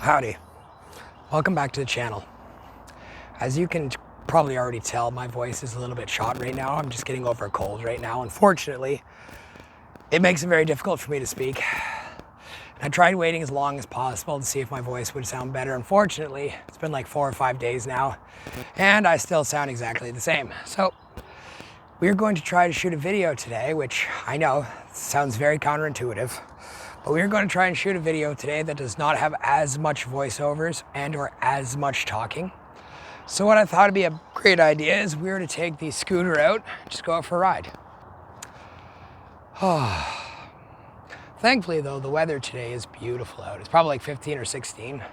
Howdy, welcome back to the channel. As you can probably already tell, my voice is a little bit shot right now. I'm just getting over a cold right now. Unfortunately, it makes it very difficult for me to speak. I tried waiting as long as possible to see if my voice would sound better. Unfortunately, it's been like 4 or 5 days now, and I still sound exactly the same. So we're going to try to shoot a video today, which I know sounds very counterintuitive. But we're going to try and shoot a video today that does not have as much voiceovers and or as much talking. So what I thought would be a great idea is we were to take the scooter out, just go out for a ride. Thankfully though, the weather today is beautiful out. It's probably like 15 or 16.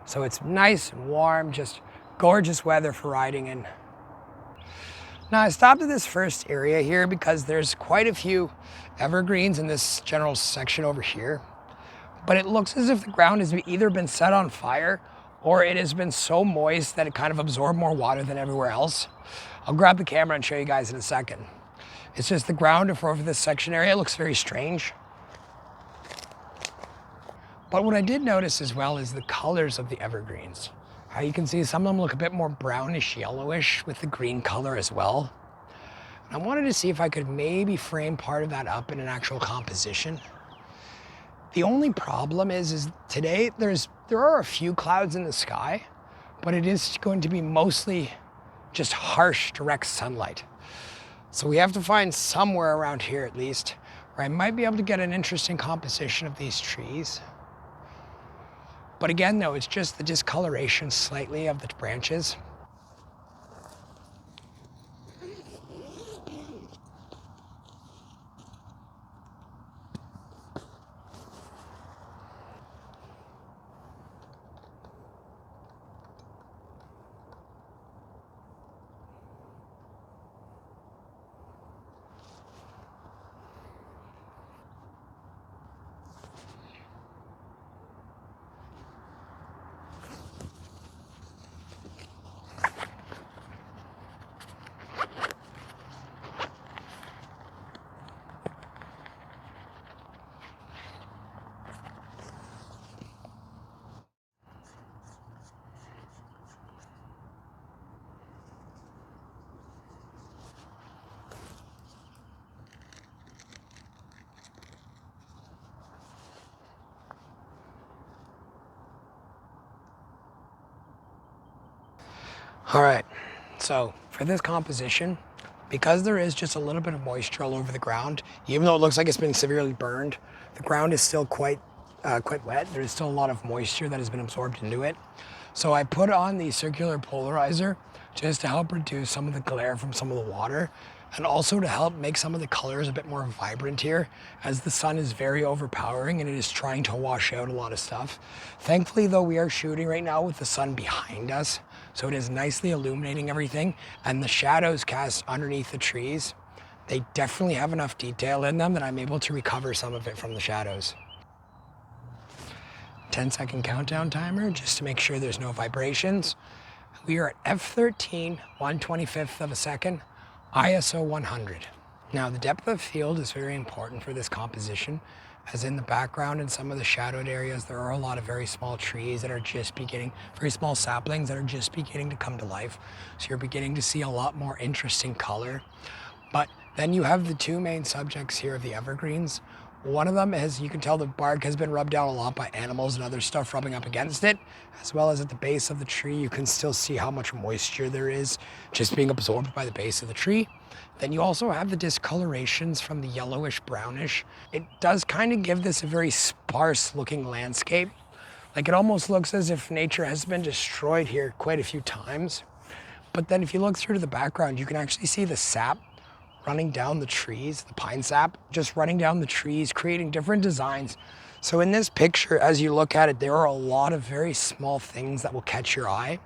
So it's nice and warm, just gorgeous weather for riding in. Now I stopped at this first area here because there's quite a few evergreens in this general section over here, but it looks as if the ground has either been set on fire or it has been so moist that it kind of absorbed more water than everywhere else. I'll grab the camera and show you guys in a second. It's just the ground over this section area looks very strange. But what I did notice as well is the colors of the evergreens. How you can see some of them look a bit more brownish yellowish with the green color as well. I wanted to see if I could maybe frame part of that up in an actual composition. The only problem is today there are a few clouds in the sky, but it is going to be mostly just harsh direct sunlight. So we have to find somewhere around here at least where I might be able to get an interesting composition of these trees. But again though, it's just the discoloration slightly of the branches. All right, so for this composition, because there is just a little bit of moisture all over the ground, even though it looks like it's been severely burned, the ground is still quite wet. There's still a lot of moisture that has been absorbed into it. So I put on the circular polarizer just to help reduce some of the glare from some of the water, and also to help make some of the colors a bit more vibrant here, as the sun is very overpowering and it is trying to wash out a lot of stuff. Thankfully though, we are shooting right now with the sun behind us, so it is nicely illuminating everything, and the shadows cast underneath the trees, they definitely have enough detail in them that I'm able to recover some of it from the shadows. 10-second countdown timer just to make sure there's no vibrations. We are at f13, 1/25th of a second, ISO 100. Now the depth of field is very important for this composition, as in the background and some of the shadowed areas there are a lot of very small trees that are just beginning, very small saplings that are just beginning to come to life. So you're beginning to see a lot more interesting color. But then you have the two main subjects here of the evergreens. One of them is, you can tell the bark has been rubbed down a lot by animals and other stuff rubbing up against it, as well as at the base of the tree, you can still see how much moisture there is just being absorbed by the base of the tree. Then you also have the discolorations from the yellowish brownish. It does kind of give this a very sparse looking landscape. Like it almost looks as if nature has been destroyed here quite a few times. But then if you look through to the background, you can actually see the sap running down the trees, the pine sap, just running down the trees, creating different designs. So in this picture, as you look at it, there are a lot of very small things that will catch your eye.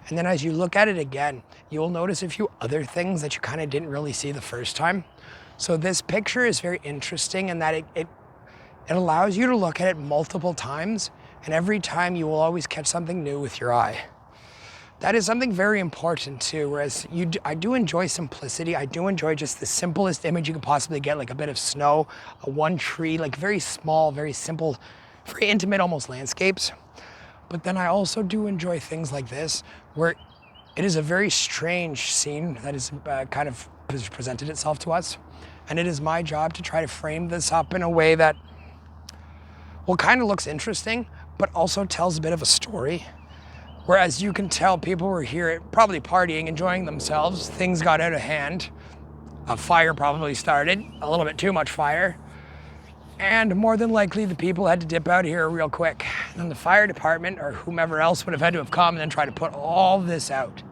And then as you look at it again, you will notice a few other things that you kind of didn't really see the first time. So this picture is very interesting in that it allows you to look at it multiple times, and every time you will always catch something new with your eye. That is something very important too, whereas I do enjoy simplicity. I do enjoy just the simplest image you could possibly get, like a bit of snow, one tree, like very small, very simple, very intimate almost landscapes. But then I also do enjoy things like this, where it is a very strange scene that is kind of presented itself to us. And it is my job to try to frame this up in a way that, well, kind of looks interesting, but also tells a bit of a story. Whereas you can tell people were here probably partying, enjoying themselves. Things got out of hand. A fire probably started, a little bit too much fire. And more than likely, the people had to dip out of here real quick. And the fire department or whomever else would have had to have come and then try to put all this out.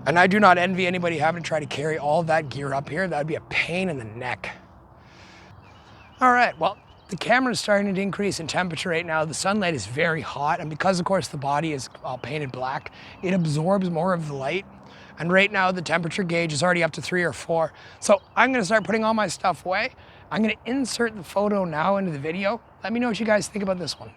And I do not envy anybody having to try to carry all that gear up here. That would be a pain in the neck. All right, well, the camera is starting to increase in temperature right now. The sunlight is very hot, and because, of course, the body is all painted black, it absorbs more of the light. And right now, the temperature gauge is already up to 3 or 4. So I'm gonna start putting all my stuff away. I'm gonna insert the photo now into the video. Let me know what you guys think about this one.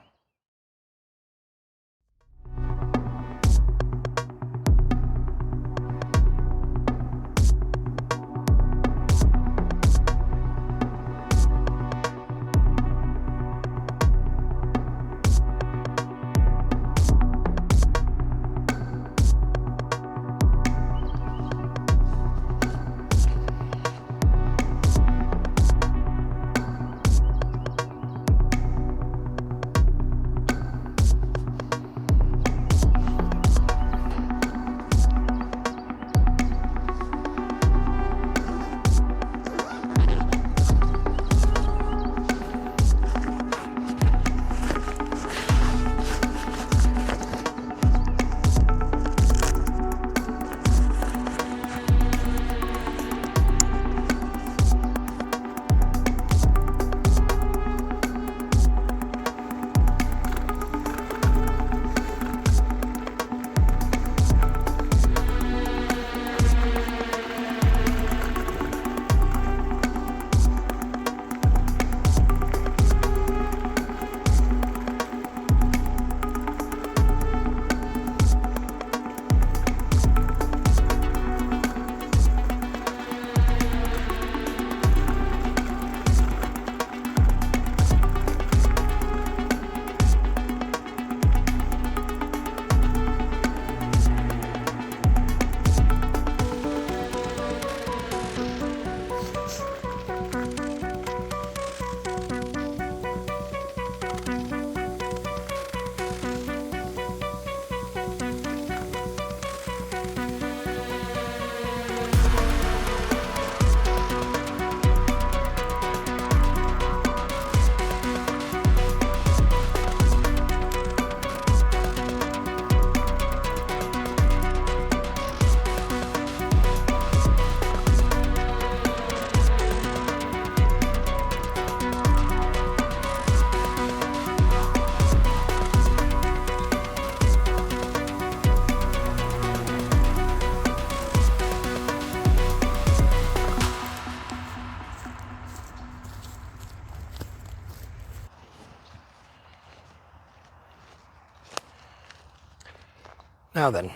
Now then,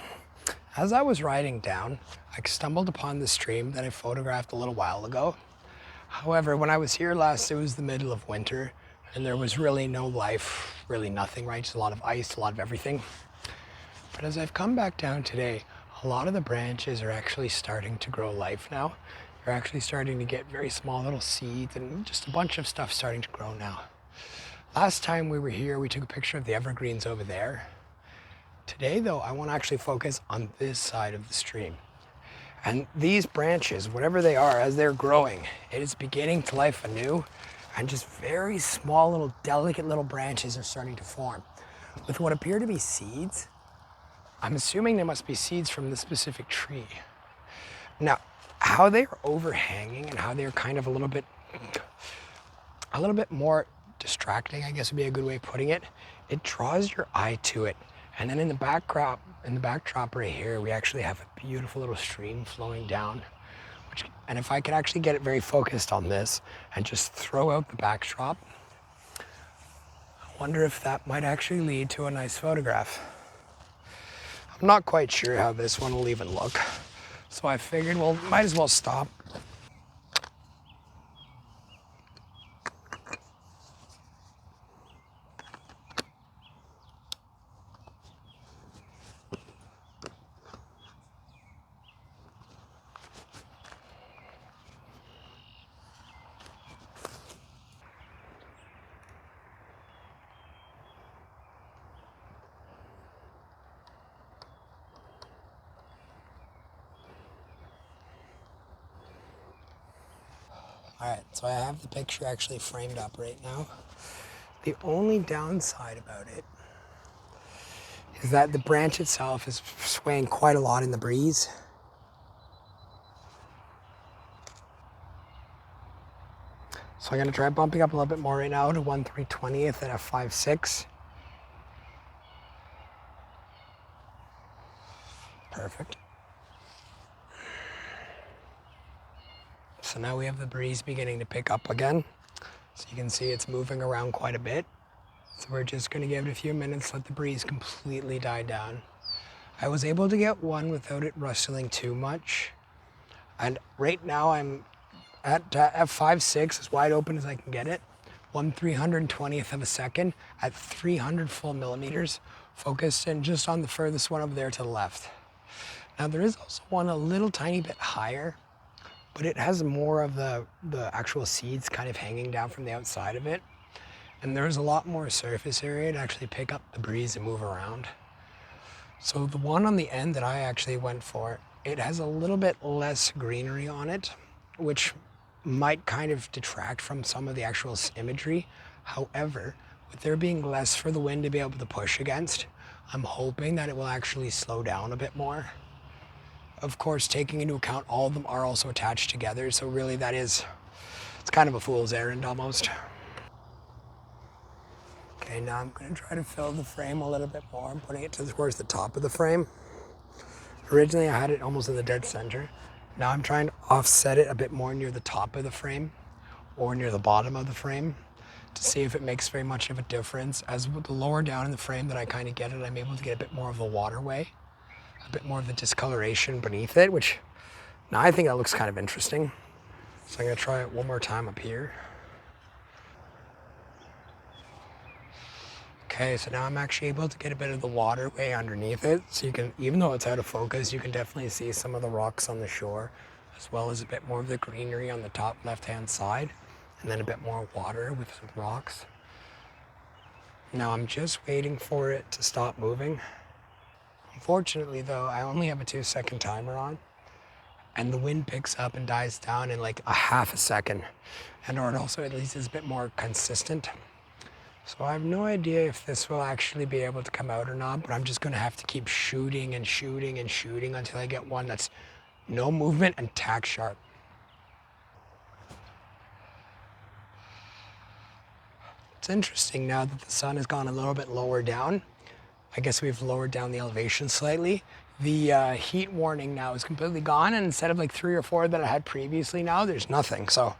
as I was riding down, I stumbled upon the stream that I photographed a little while ago. However, when I was here last, it was the middle of winter and there was really no life, really nothing, right? Just a lot of ice, a lot of everything. But as I've come back down today, a lot of the branches are actually starting to grow life now. You're actually starting to get very small little seeds and just a bunch of stuff starting to grow now. Last time we were here, we took a picture of the evergreens over there. Today though, I want to actually focus on this side of the stream. And these branches, whatever they are, as they're growing, it is beginning to life anew, and just very small little delicate little branches are starting to form. With what appear to be seeds, I'm assuming they must be seeds from this specific tree. Now, how they are overhanging and how they're kind of a little bit more distracting, I guess would be a good way of putting it. It draws your eye to it. And then in the backdrop right here, we actually have a beautiful little stream flowing down. And if I could actually get it very focused on this and just throw out the backdrop, I wonder if that might actually lead to a nice photograph. I'm not quite sure how this one will even look. So I figured, well, might as well stop. All right, so I have the picture actually framed up right now. The only downside about it is that the branch itself is swaying quite a lot in the breeze. So I'm gonna try bumping up a little bit more right now to 1/320th at f5.6. Perfect. So now we have the breeze beginning to pick up again. So you can see it's moving around quite a bit. So we're just gonna give it a few minutes, let the breeze completely die down. I was able to get one without it rustling too much. And right now I'm at f5.6, as wide open as I can get it. 1/320th of a second at 300 full millimeters, focused and just on the furthest one over there to the left. Now there is also one a little tiny bit higher, but it has more of the actual seeds kind of hanging down from the outside of it. And there's a lot more surface area to actually pick up the breeze and move around. So the one on the end that I actually went for, it has a little bit less greenery on it, which might kind of detract from some of the actual imagery. However, with there being less for the wind to be able to push against, I'm hoping that it will actually slow down a bit more. Of course, taking into account all of them are also attached together, so really it's kind of a fool's errand almost. Okay, now I'm gonna try to fill the frame a little bit more. I'm putting it towards the top of the frame. Originally I had it almost in the dead center. Now I'm trying to offset it a bit more near the top of the frame or near the bottom of the frame to see if it makes very much of a difference. As with the lower down in the frame that I kind of get it, I'm able to get a bit more of the waterway, a bit more of the discoloration beneath it, which now I think that looks kind of interesting. So I'm gonna try it one more time up here. Okay, so now I'm actually able to get a bit of the waterway underneath it. So you can, even though it's out of focus, you can definitely see some of the rocks on the shore, as well as a bit more of the greenery on the top left-hand side, and then a bit more water with some rocks. Now I'm just waiting for it to stop moving. Unfortunately though, I only have a 2-second timer on, and the wind picks up and dies down in like a half a second. And or it also at least is a bit more consistent. So I have no idea if this will actually be able to come out or not, but I'm just gonna have to keep shooting and shooting and shooting until I get one that's no movement and tack sharp. It's interesting now that the sun has gone a little bit lower down. I guess we've lowered down the elevation slightly. The heat warning now is completely gone, and instead of like 3 or 4 that I had previously now, there's nothing, so.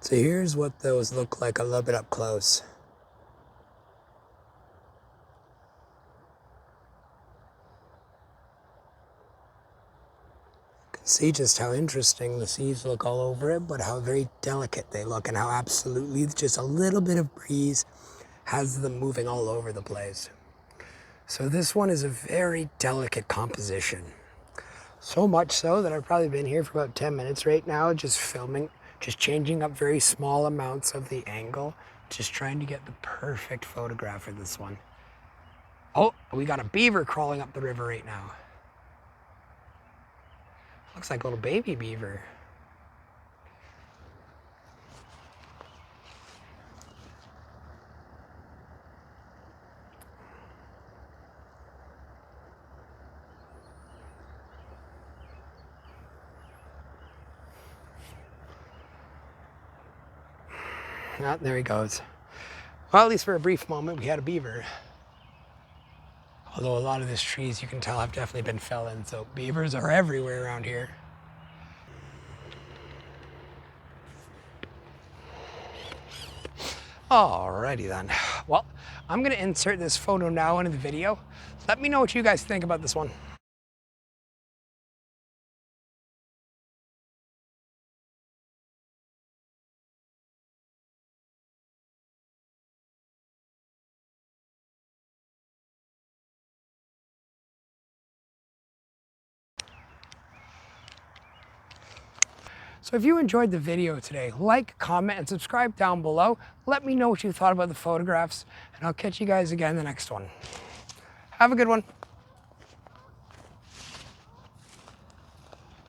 So here's what those look like a little bit up close. You can see just how interesting the seeds look all over it, but how very delicate they look and how absolutely just a little bit of breeze has them moving all over the place. So this one is a very delicate composition. So much so that I've probably been here for about 10 minutes right now, just filming, just changing up very small amounts of the angle, just trying to get the perfect photograph for this one. Oh, we got a beaver crawling up the river right now. Looks like a little baby beaver. Ah, there he goes. Well, at least for a brief moment, we had a beaver. Although a lot of these trees, you can tell, have definitely been fell in, so beavers are everywhere around here. Alrighty then. Well, I'm gonna insert this photo now into the video. Let me know what you guys think about this one. So So if you enjoyed the video today, like, comment, and subscribe down below. Let me know what you thought about the photographs, and I'll catch you guys again in the next one. Have a good one.